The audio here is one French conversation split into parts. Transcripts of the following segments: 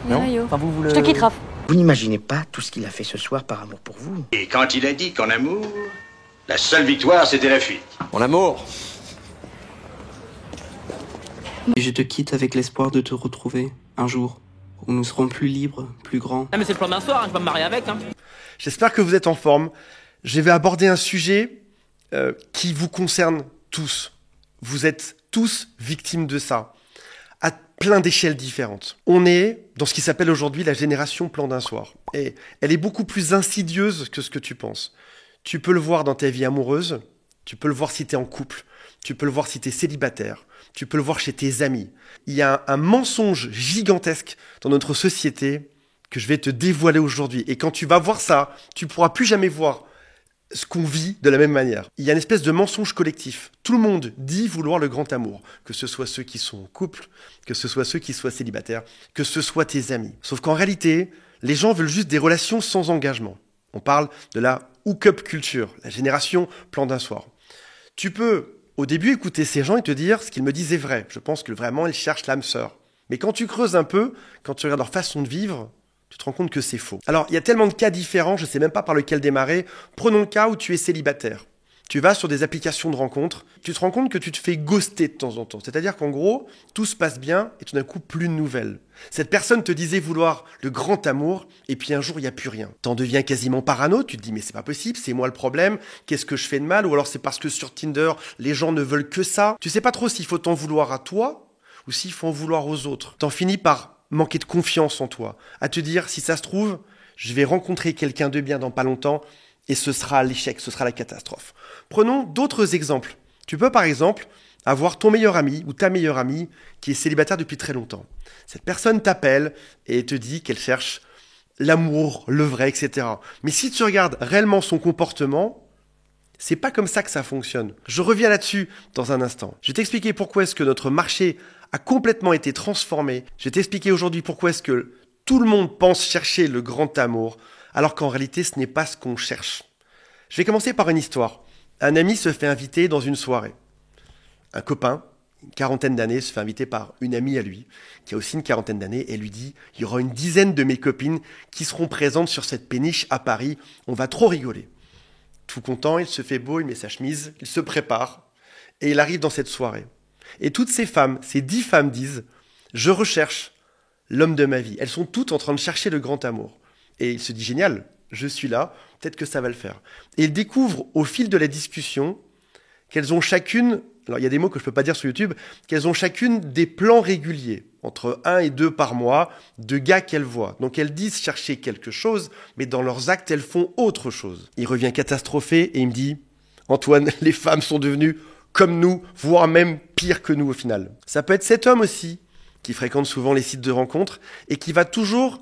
Non. Enfin, vous Je te quitte, Raph. Vous n'imaginez pas tout ce qu'il a fait ce soir par amour pour vous. Et quand il a dit qu'en amour, la seule victoire, c'était la fuite. En amour. Et je te quitte avec l'espoir de te retrouver un jour où nous serons plus libres, plus grands. Ah mais c'est le plan d'un soir, hein, je vais me marier avec. Hein. J'espère que vous êtes en forme. Je vais aborder un sujet qui vous concerne tous. Vous êtes tous victimes de ça, à plein d'échelles différentes. On est dans ce qui s'appelle aujourd'hui la génération plan d'un soir. Et elle est beaucoup plus insidieuse que ce que tu penses. Tu peux le voir dans ta vie amoureuse, tu peux le voir si tu es en couple, tu peux le voir si tu es célibataire, tu peux le voir chez tes amis. Il y a un mensonge gigantesque dans notre société que je vais te dévoiler aujourd'hui. Et quand tu vas voir ça, tu ne pourras plus jamais voir ce qu'on vit de la même manière. Il y a une espèce de mensonge collectif. Tout le monde dit vouloir le grand amour, que ce soit ceux qui sont en couple, que ce soit ceux qui soient célibataires, que ce soit tes amis. Sauf qu'en réalité, les gens veulent juste des relations sans engagement. On parle de la hook-up culture, la génération plan d'un soir. Tu peux, au début, écouter ces gens et te dire ce qu'ils me disent est vrai. Je pense que vraiment, ils cherchent l'âme sœur. Mais quand tu creuses un peu, quand tu regardes leur façon de vivre, tu te rends compte que c'est faux. Alors, il y a tellement de cas différents, je ne sais même pas par lequel démarrer. Prenons le cas où tu es célibataire. Tu vas sur des applications de rencontres, tu te rends compte que tu te fais ghoster de temps en temps. C'est-à-dire qu'en gros, tout se passe bien et tout d'un coup, plus de nouvelles. Cette personne te disait vouloir le grand amour et puis un jour, il n'y a plus rien. T'en deviens quasiment parano, tu te dis mais c'est pas possible, c'est moi le problème, qu'est-ce que je fais de mal? Ou alors c'est parce que sur Tinder, les gens ne veulent que ça. Tu sais pas trop s'il faut t'en vouloir à toi ou s'il faut en vouloir aux autres. T'en finis par manquer de confiance en toi, à te dire si ça se trouve, je vais rencontrer quelqu'un de bien dans pas longtemps et ce sera l'échec, ce sera la catastrophe. Prenons d'autres exemples. Tu peux par exemple avoir ton meilleur ami ou ta meilleure amie qui est célibataire depuis très longtemps. Cette personne t'appelle et te dit qu'elle cherche l'amour, le vrai, etc. Mais si tu regardes réellement son comportement, c'est pas comme ça que ça fonctionne. Je reviens là-dessus dans un instant. Je vais t'expliquer pourquoi est-ce que notre marché a complètement été transformé. Je vais t'expliquer aujourd'hui pourquoi est-ce que tout le monde pense chercher le grand amour, alors qu'en réalité, ce n'est pas ce qu'on cherche. Je vais commencer par une histoire. Un ami se fait inviter dans une soirée. Un copain, une quarantaine d'années, se fait inviter par une amie à lui, qui a aussi une quarantaine d'années, et lui dit « Il y aura une dizaine de mes copines qui seront présentes sur cette péniche à Paris. On va trop rigoler. » Tout content, il se fait beau, il met sa chemise, il se prépare, et il arrive dans cette soirée. Et toutes ces femmes, ces 10 femmes disent « Je recherche l'homme de ma vie. » Elles sont toutes en train de chercher le grand amour. Et il se dit « Génial, je suis là, peut-être que ça va le faire. » Et il découvre au fil de la discussion qu'elles ont chacune, alors il y a des mots que je ne peux pas dire sur YouTube, qu'elles ont chacune des plans réguliers, entre 1 et 2 par mois, de gars qu'elles voient. Donc elles disent chercher quelque chose, mais dans leurs actes, elles font autre chose. Il revient catastrophé et il me dit « Antoine, les femmes sont devenues comme nous, voire même pire que nous au final. » Ça peut être cet homme aussi, qui fréquente souvent les sites de rencontres, et qui va toujours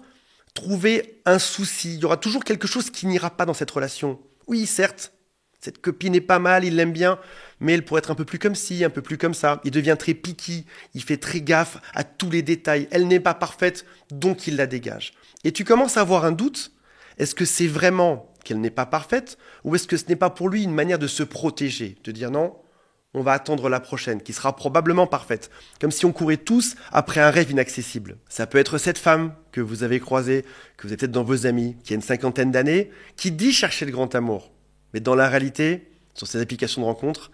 trouver un souci. Il y aura toujours quelque chose qui n'ira pas dans cette relation. Oui, certes, cette copine est pas mal, il l'aime bien, mais elle pourrait être un peu plus comme ci, un peu plus comme ça. Il devient très picky, il fait très gaffe à tous les détails. Elle n'est pas parfaite, donc il la dégage. Et tu commences à avoir un doute. Est-ce que c'est vraiment qu'elle n'est pas parfaite, ou est-ce que ce n'est pas pour lui une manière de se protéger, de dire non, on va attendre la prochaine, qui sera probablement parfaite. Comme si on courait tous après un rêve inaccessible. Ça peut être cette femme que vous avez croisée, que vous êtes peut-être dans vos amis, qui a une cinquantaine d'années, qui dit chercher le grand amour. Mais dans la réalité, sur ces applications de rencontres,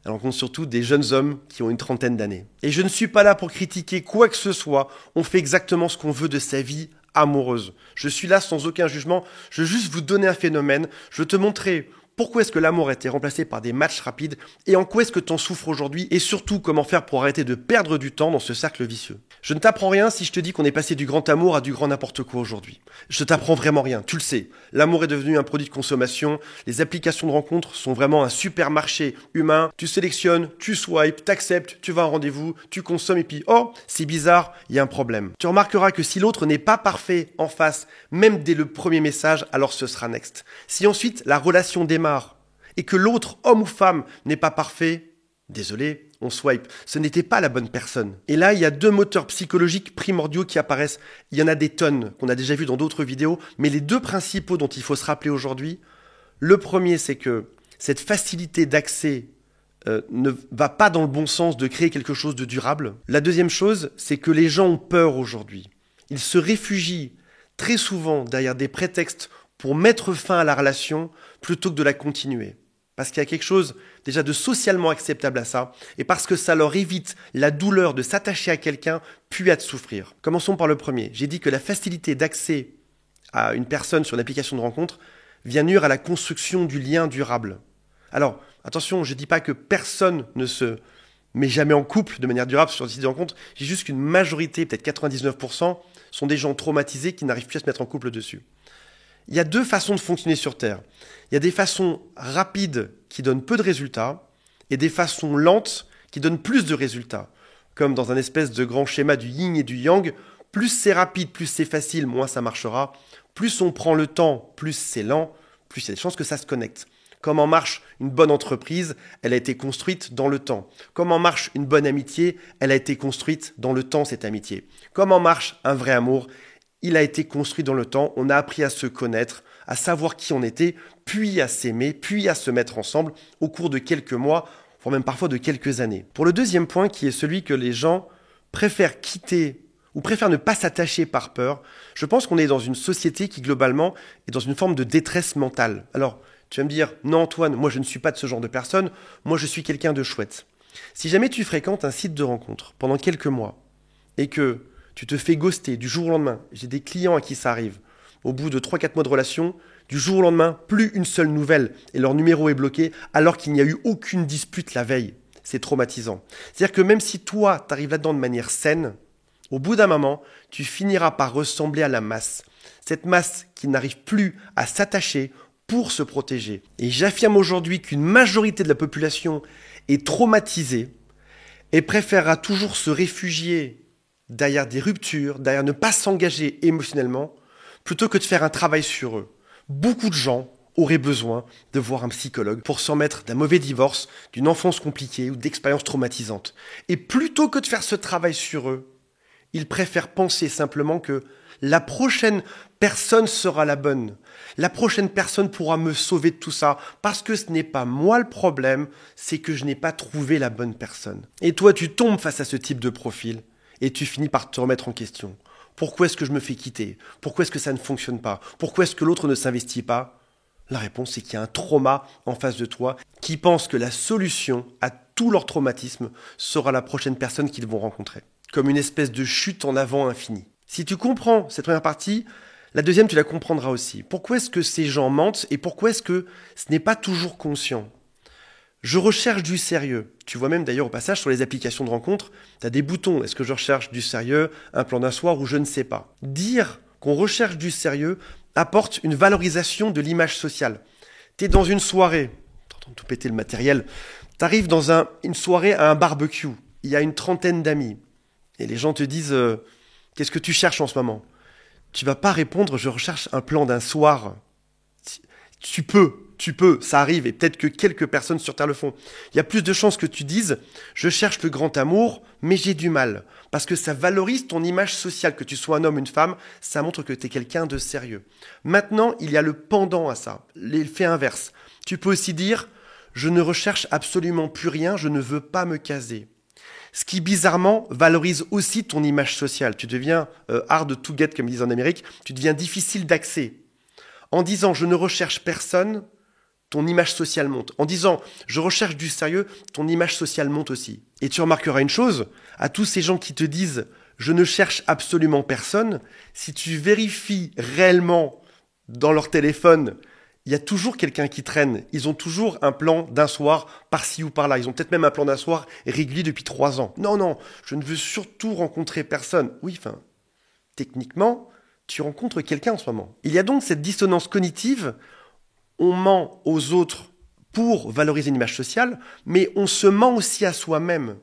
elle rencontre surtout des jeunes hommes qui ont une trentaine d'années. Et je ne suis pas là pour critiquer quoi que ce soit. On fait exactement ce qu'on veut de sa vie amoureuse. Je suis là sans aucun jugement. Je veux juste vous donner un phénomène. Je veux te montrer pourquoi est-ce que l'amour a été remplacé par des matchs rapides et en quoi est-ce que tu en souffres aujourd'hui et surtout comment faire pour arrêter de perdre du temps dans ce cercle vicieux. Je ne t'apprends rien si je te dis qu'on est passé du grand amour à du grand n'importe quoi aujourd'hui. Je t'apprends vraiment rien, tu le sais. L'amour est devenu un produit de consommation, les applications de rencontres sont vraiment un supermarché humain. Tu sélectionnes, tu swipes, t'acceptes, tu vas à un rendez-vous, tu consommes et puis oh, c'est bizarre, il y a un problème. Tu remarqueras que si l'autre n'est pas parfait en face, même dès le premier message, alors ce sera next. Si ensuite la relation démarre et que l'autre, homme ou femme, n'est pas parfait, désolé, on swipe. Ce n'était pas la bonne personne. Et là, il y a 2 moteurs psychologiques primordiaux qui apparaissent. Il y en a des tonnes qu'on a déjà vu dans d'autres vidéos, mais les 2 principaux dont il faut se rappeler aujourd'hui, le premier, c'est que cette facilité d'accès ne va pas dans le bon sens de créer quelque chose de durable. La deuxième chose, c'est que les gens ont peur aujourd'hui. Ils se réfugient très souvent derrière des prétextes pour mettre fin à la relation plutôt que de la continuer. Parce qu'il y a quelque chose déjà de socialement acceptable à ça, et parce que ça leur évite la douleur de s'attacher à quelqu'un, puis à de souffrir. Commençons par le premier. J'ai dit que la facilité d'accès à une personne sur une application de rencontre vient nuire à la construction du lien durable. Alors, attention, je ne dis pas que personne ne se met jamais en couple de manière durable sur un site de rencontre, j'ai juste qu'une majorité, peut-être 99%, sont des gens traumatisés qui n'arrivent plus à se mettre en couple dessus. Il y a deux façons de fonctionner sur Terre. Il y a des façons rapides qui donnent peu de résultats et des façons lentes qui donnent plus de résultats. Comme dans un espèce de grand schéma du yin et du yang, plus c'est rapide, plus c'est facile, moins ça marchera. Plus on prend le temps, plus c'est lent, plus il y a des chances que ça se connecte. Comment marche une bonne entreprise? Elle a été construite dans le temps. Comment marche une bonne amitié? Elle a été construite dans le temps, cette amitié. Comment marche un vrai amour? Il a été construit dans le temps. On a appris à se connaître, à savoir qui on était, puis à s'aimer, puis à se mettre ensemble au cours de quelques mois, voire même parfois de quelques années. Pour le deuxième point, qui est celui que les gens préfèrent quitter ou préfèrent ne pas s'attacher par peur, je pense qu'on est dans une société qui, globalement, est dans une forme de détresse mentale. Alors, tu vas me dire, non Antoine, moi je ne suis pas de ce genre de personne, moi je suis quelqu'un de chouette. Si jamais tu fréquentes un site de rencontre pendant quelques mois et que tu te fais ghoster du jour au lendemain, j'ai des clients à qui ça arrive, au bout de 3-4 mois de relation, du jour au lendemain, plus une seule nouvelle et leur numéro est bloqué alors qu'il n'y a eu aucune dispute la veille. C'est traumatisant. C'est-à-dire que même si toi, tu arrives là-dedans de manière saine, au bout d'un moment, tu finiras par ressembler à la masse. Cette masse qui n'arrive plus à s'attacher pour se protéger. Et j'affirme aujourd'hui qu'une majorité de la population est traumatisée et préférera toujours se réfugier derrière des ruptures, derrière ne pas s'engager émotionnellement, plutôt que de faire un travail sur eux. Beaucoup de gens auraient besoin de voir un psychologue pour s'en mettre d'un mauvais divorce, d'une enfance compliquée ou d'expériences traumatisantes. Et plutôt que de faire ce travail sur eux, ils préfèrent penser simplement que la prochaine personne sera la bonne. La prochaine personne pourra me sauver de tout ça. Parce que ce n'est pas moi le problème, c'est que je n'ai pas trouvé la bonne personne. Et toi, tu tombes face à ce type de profil et tu finis par te remettre en question. Pourquoi est-ce que je me fais quitter? Pourquoi est-ce que ça ne fonctionne pas? Pourquoi est-ce que l'autre ne s'investit pas? La réponse, c'est qu'il y a un trauma en face de toi qui pense que la solution à tout leur traumatisme sera la prochaine personne qu'ils vont rencontrer. Comme une espèce de chute en avant infinie. Si tu comprends cette première partie, la deuxième, tu la comprendras aussi. Pourquoi est-ce que ces gens mentent et pourquoi est-ce que ce n'est pas toujours conscient? Je recherche du sérieux. Tu vois même d'ailleurs au passage sur les applications de rencontres, tu as des boutons. Est-ce que je recherche du sérieux, un plan d'un soir ou je ne sais pas. Dire qu'on recherche du sérieux apporte une valorisation de l'image sociale. Tu es dans une soirée, tu entends tout péter le matériel, tu arrives dans une soirée à un barbecue, il y a une trentaine d'amis. Et les gens te disent qu'est-ce que tu cherches en ce moment? Tu vas pas répondre je recherche un plan d'un soir. Tu peux, ça arrive et peut-être que quelques personnes sur Terre le font. Il y a plus de chances que tu dises je cherche le grand amour mais j'ai du mal. Parce que ça valorise ton image sociale, que tu sois un homme ou une femme, ça montre que tu es quelqu'un de sérieux. Maintenant, il y a le pendant à ça, l'effet inverse. Tu peux aussi dire je ne recherche absolument plus rien, je ne veux pas me caser. Ce qui, bizarrement, valorise aussi ton image sociale. Tu deviens hard to get, comme ils disent en Amérique. Tu deviens difficile d'accès. En disant « je ne recherche personne », ton image sociale monte. En disant « je recherche du sérieux », ton image sociale monte aussi. Et tu remarqueras une chose, à tous ces gens qui te disent « je ne cherche absolument personne », si tu vérifies réellement dans leur téléphone, il y a toujours quelqu'un qui traîne. Ils ont toujours un plan d'un soir par-ci ou par-là. Ils ont peut-être même un plan d'un soir régulier depuis 3 ans. Non, je ne veux surtout rencontrer personne. Oui, techniquement, tu rencontres quelqu'un en ce moment. Il y a donc cette dissonance cognitive. On ment aux autres pour valoriser une image sociale, mais on se ment aussi à soi-même.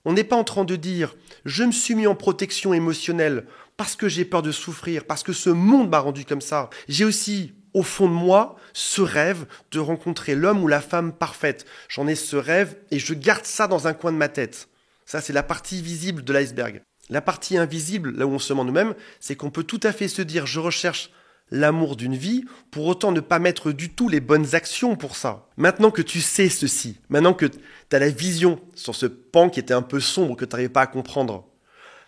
On n'est pas en train de dire « je me suis mis en protection émotionnelle parce que j'ai peur de souffrir, parce que ce monde m'a rendu comme ça. J'ai aussi... au fond de moi, ce rêve de rencontrer l'homme ou la femme parfaite. J'en ai ce rêve et je garde ça dans un coin de ma tête. Ça, c'est la partie visible de l'iceberg. La partie invisible, là où on se ment nous-mêmes, c'est qu'on peut tout à fait se dire « je recherche l'amour d'une vie », pour autant ne pas mettre du tout les bonnes actions pour ça. Maintenant que tu sais ceci, maintenant que tu as la vision sur ce pan qui était un peu sombre, que tu n'arrivais pas à comprendre,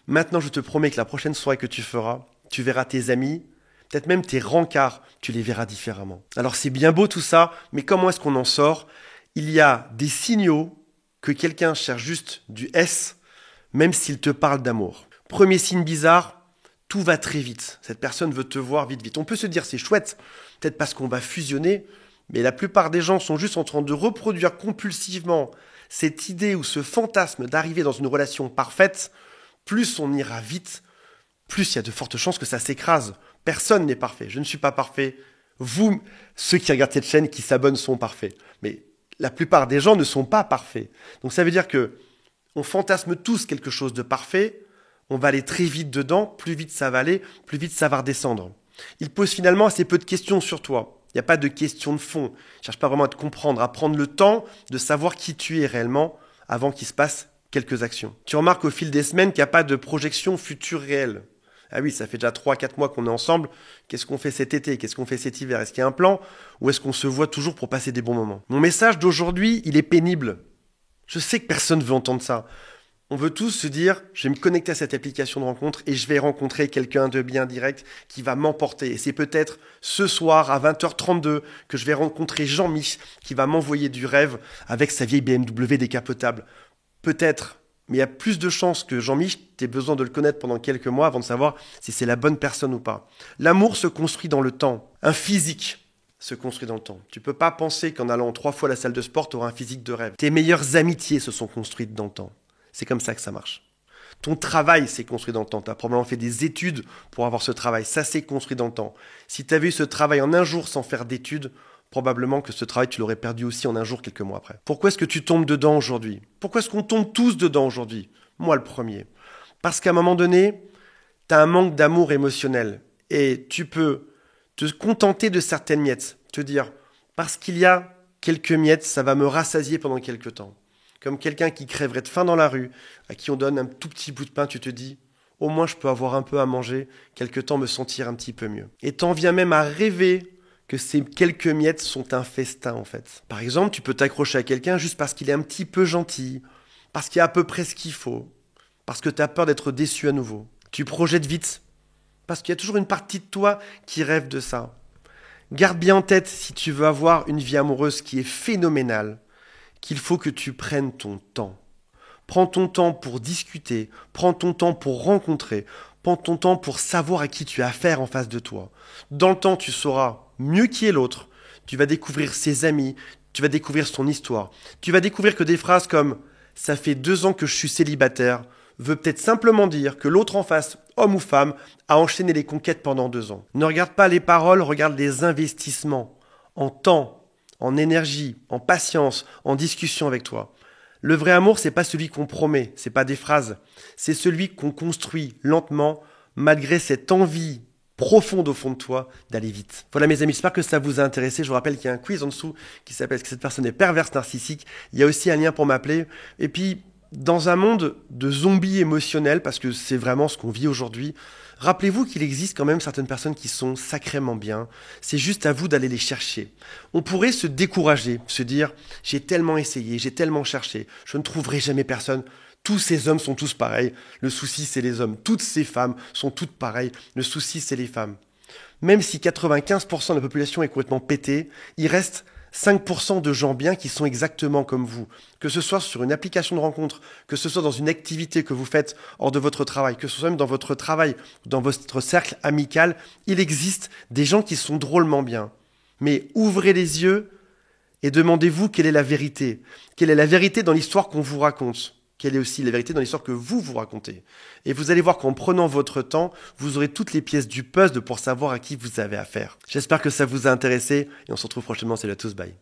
Maintenant, je te promets que la prochaine soirée que tu feras, tu verras tes amis, peut-être même tes rencarts, tu les verras différemment. Alors c'est bien beau tout ça, mais comment est-ce qu'on en sort? Il y a des signaux que quelqu'un cherche juste du S, même s'il te parle d'amour. Premier signe bizarre, tout va très vite. Cette personne veut te voir vite, vite. On peut se dire c'est chouette, peut-être parce qu'on va fusionner, mais la plupart des gens sont juste en train de reproduire compulsivement cette idée ou ce fantasme d'arriver dans une relation parfaite. Plus on ira vite, plus il y a de fortes chances que ça s'écrase. Personne n'est parfait. Je ne suis pas parfait. Vous, ceux qui regardent cette chaîne, qui s'abonnent, sont parfaits. Mais la plupart des gens ne sont pas parfaits. Donc ça veut dire que on fantasme tous quelque chose de parfait. On va aller très vite dedans. Plus vite ça va aller, plus vite ça va redescendre. Il pose finalement assez peu de questions sur toi. Il n'y a pas de questions de fond. Il ne cherche pas vraiment à te comprendre, à prendre le temps de savoir qui tu es réellement avant qu'il se passe quelques actions. Tu remarques au fil des semaines qu'il n'y a pas de projection future réelle. Ah oui, ça fait déjà 3-4 mois qu'on est ensemble. Qu'est-ce qu'on fait cet été? Qu'est-ce qu'on fait cet hiver? Est-ce qu'il y a un plan? Ou est-ce qu'on se voit toujours pour passer des bons moments? Mon message d'aujourd'hui, il est pénible. Je sais que personne ne veut entendre ça. On veut tous se dire, je vais me connecter à cette application de rencontre et je vais rencontrer quelqu'un de bien direct qui va m'emporter. Et c'est peut-être ce soir à 20h32 que je vais rencontrer Jean-Mich qui va m'envoyer du rêve avec sa vieille BMW décapotable. Peut-être, mais il y a plus de chances que Jean-Mich, tu aies besoin de le connaître pendant quelques mois avant de savoir si c'est la bonne personne ou pas. L'amour se construit dans le temps. Un physique se construit dans le temps. Tu peux pas penser qu'en allant 3 fois à la salle de sport, tu auras un physique de rêve. Tes meilleures amitiés se sont construites dans le temps. C'est comme ça que ça marche. Ton travail s'est construit dans le temps. Tu as probablement fait des études pour avoir ce travail. Ça s'est construit dans le temps. Si tu avais eu ce travail en un jour sans faire d'études, probablement que ce travail, tu l'aurais perdu aussi en un jour, quelques mois après. Pourquoi est-ce que tu tombes dedans aujourd'hui? Pourquoi est-ce qu'on tombe tous dedans aujourd'hui? Moi, le premier. Parce qu'à un moment donné, tu as un manque d'amour émotionnel. Et tu peux te contenter de certaines miettes. Te dire, parce qu'il y a quelques miettes, ça va me rassasier pendant quelques temps. Comme quelqu'un qui crèverait de faim dans la rue, à qui on donne un tout petit bout de pain, tu te dis, au moins je peux avoir un peu à manger, quelque temps me sentir un petit peu mieux. Et t'en viens même à rêver que ces quelques miettes sont un festin en fait. Par exemple, tu peux t'accrocher à quelqu'un juste parce qu'il est un petit peu gentil, parce qu'il y a à peu près ce qu'il faut, parce que tu as peur d'être déçu à nouveau. Tu projettes vite, parce qu'il y a toujours une partie de toi qui rêve de ça. Garde bien en tête, si tu veux avoir une vie amoureuse qui est phénoménale, qu'il faut que tu prennes ton temps. Prends ton temps pour discuter, prends ton temps pour rencontrer, prends ton temps pour savoir à qui tu as affaire en face de toi. Dans le temps, tu sauras mieux qui est l'autre, tu vas découvrir ses amis, tu vas découvrir son histoire. Tu vas découvrir que des phrases comme « ça fait 2 ans que je suis célibataire » veut peut-être simplement dire que l'autre en face, homme ou femme, a enchaîné les conquêtes pendant 2 ans. Ne regarde pas les paroles, regarde les investissements en temps, en énergie, en patience, en discussion avec toi. Le vrai amour, c'est pas celui qu'on promet, c'est pas des phrases. C'est celui qu'on construit lentement, malgré cette envie profonde au fond de toi d'aller vite. Voilà mes amis, j'espère que ça vous a intéressé. Je vous rappelle qu'il y a un quiz en dessous qui s'appelle « Est-ce que cette personne est perverse narcissique ?» Il y a aussi un lien pour m'appeler. Et puis, dans un monde de zombies émotionnels, parce que c'est vraiment ce qu'on vit aujourd'hui, rappelez-vous qu'il existe quand même certaines personnes qui sont sacrément bien. C'est juste à vous d'aller les chercher. On pourrait se décourager, se dire « j'ai tellement essayé, j'ai tellement cherché, je ne trouverai jamais personne ». Tous ces hommes sont tous pareils. Le souci, c'est les hommes. Toutes ces femmes sont toutes pareilles. Le souci, c'est les femmes. Même si 95% de la population est complètement pétée, il reste 5% de gens bien qui sont exactement comme vous. Que ce soit sur une application de rencontre, que ce soit dans une activité que vous faites hors de votre travail, que ce soit même dans votre travail, dans votre cercle amical, il existe des gens qui sont drôlement bien. Mais ouvrez les yeux et demandez-vous quelle est la vérité. Quelle est la vérité dans l'histoire qu'on vous raconte? Quelle est aussi la vérité dans l'histoire que vous racontez. Et vous allez voir qu'en prenant votre temps, vous aurez toutes les pièces du puzzle pour savoir à qui vous avez affaire. J'espère que ça vous a intéressé et on se retrouve prochainement. Salut à tous, bye.